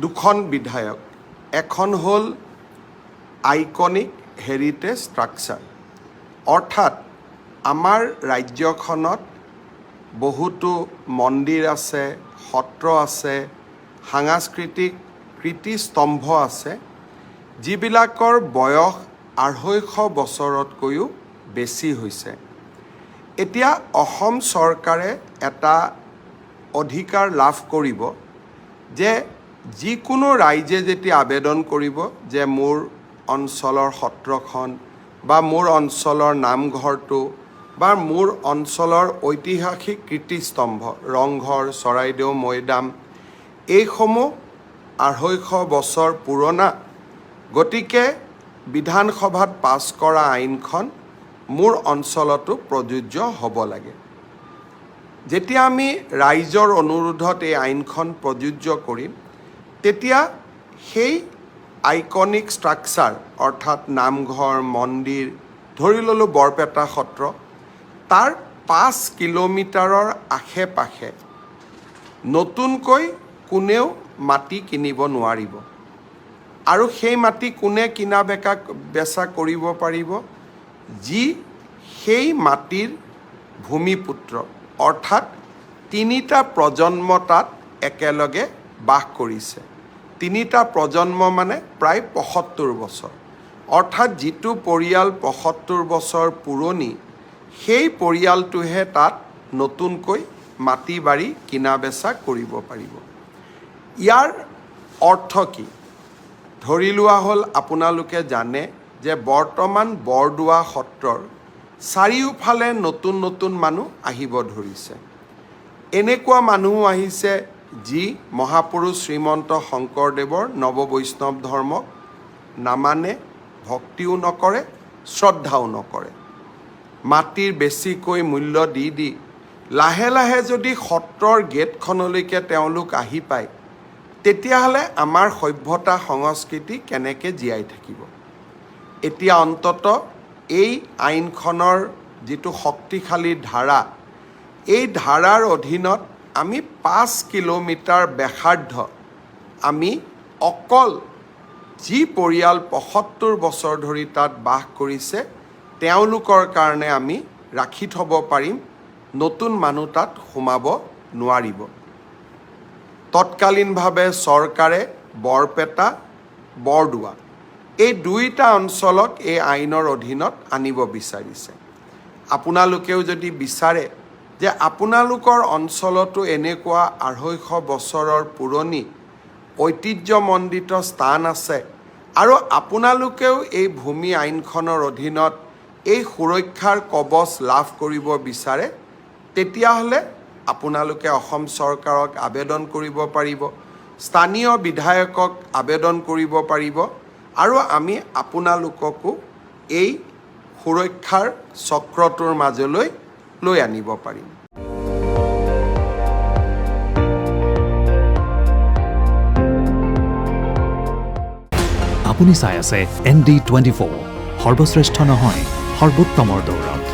দুখন বিধায়ক, এখন হ'ল আইকনিক হেৰিটেজ ষ্ট্ৰাকচাৰ, অৰ্থাৎ আমাৰ ৰাজ্যখনত বহুতো মন্দিৰ আছে, সত্ৰ আছে, সাংস্কৃতিক কীৰ্তিস্তম্ভ আছে, যিবিলাকৰ বয়স 250 বছৰতকৈও বেছি হৈছে। এতিয়া অসম চৰকাৰে এটা অধিকাৰ লাভ কৰিব যে যিকোনো ৰাইজে যেতিয়া আবেদন কৰিব যে মোৰ অঞ্চলৰ সত্ৰখন বা মোৰ অঞ্চলৰ নামঘৰটো বা মোৰ অঞ্চলৰ ঐতিহাসিক কীৰ্তিস্তম্ভ ৰংঘৰ, চৰাইদেউ মৈদাম এইসমূহ 250 বছৰ পুৰণা, গতিকে বিধানসভাত পাছ কৰা আইনখন মোৰ অঞ্চলতো প্ৰযোজ্য হ'ব লাগে। যেতিয়া আমি ৰাইজৰ অনুৰোধত এই আইনখন প্ৰযোজ্য কৰিম, তেতিয়া সেই আইকনিক ষ্ট্ৰাকচাৰ অৰ্থাৎ নামঘৰ, মন্দিৰ, ধৰি ল'লোঁ বৰপেটা সত্ৰ, তাৰ 5 কিলোমিটাৰৰ আশে পাশে নতুনকৈ কোনেও মাটি কিনিব নোৱাৰিব। আৰু সেই মাটি কোনে কিনা বেচা কৰিব পাৰিব? যি সেই মাটিৰ ভূমিপুত্ৰ, অৰ্থাৎ 3টা প্ৰজন্ম তাত একেলগে বাস কৰিছে। 3টা প্ৰজন্ম মানে প্ৰায় 75 বছৰ, অৰ্থাৎ যিটো পৰিয়াল 75 বছৰ পুৰণি, সেই পৰিয়ালটোহে তাত নতুনকৈ মাটি বাৰী কিনা বেচা কৰিব পাৰিব। ইয়াৰ অৰ্থ কি? ধৰি লোৱা হ'ল, আপোনালোকে জানে যে বৰ্তমান বৰদোৱা সত্ৰৰ চাৰিওফালে নতুন নতুন মানুহ আহিব ধৰিছে। এনেকুৱা মানুহো আহিছে যি মহাপুৰুষ শ্ৰীমন্ত শংকৰদেৱৰ নৱবৈষ্ণৱ ধৰ্মক নামানে, ভক্তিও নকৰে, শ্ৰদ্ধাও নকৰে। মাটিৰ বেছিকৈ মূল্য দি লাহে লাহে যদি সত্ৰৰ গেটখনলৈকে তেওঁলোক আহি পায়, তেতিয়াহ'লে আমাৰ সভ্যতা সংস্কৃতি কেনেকৈ জীয়াই থাকিব? এতিয়া অন্ততঃ এই আইনখনৰ যিটো শক্তিশালী ধাৰা, এই ধাৰাৰ অধীনত আমি 5 কিলোমিটাৰ ব্যাসাৰ্ধ আমি অকল যি পৰিয়াল 75 বছৰ ধৰি তাত বাস কৰিছে তেওঁলোকৰ কাৰণে আমি ৰাখি থ'ব পাৰিম, নতুন মানুহ তাত সোমাব নোৱাৰিব। তৎকালীনভাৱে চৰকাৰে বৰপেটা, বৰদোৱা এই 2টা অঞ্চলক এই আইনৰ অধীনত আনিব বিচাৰিছে। আপোনালোকেও যদি বিচাৰে যে আপোনালোকৰ অঞ্চলতো এনেকুৱা 250 বছৰৰ পুৰণি ঐতিহ্যমণ্ডিত স্থান আছে আৰু আপোনালোকেও এই ভূমি আইনখনৰ অধীনত এই সুৰক্ষাৰ কৱচ লাভ কৰিব বিচাৰে, তেতিয়াহ'লে আপোনালোকে অসম চৰকাৰক আবেদন কৰিব পাৰিব, স্থানীয় বিধায়কক আবেদন কৰিব পাৰিব, আৰু আমি আপোনালোককো এই সুৰক্ষাৰ চক্ৰটোৰ মাজলৈ লৈ আনিব পাৰিম। আপুনি চাই আছে ND24, সৰ্বশ্ৰেষ্ঠ নহয়, সৰ্বোত্তমৰ দৌৰত।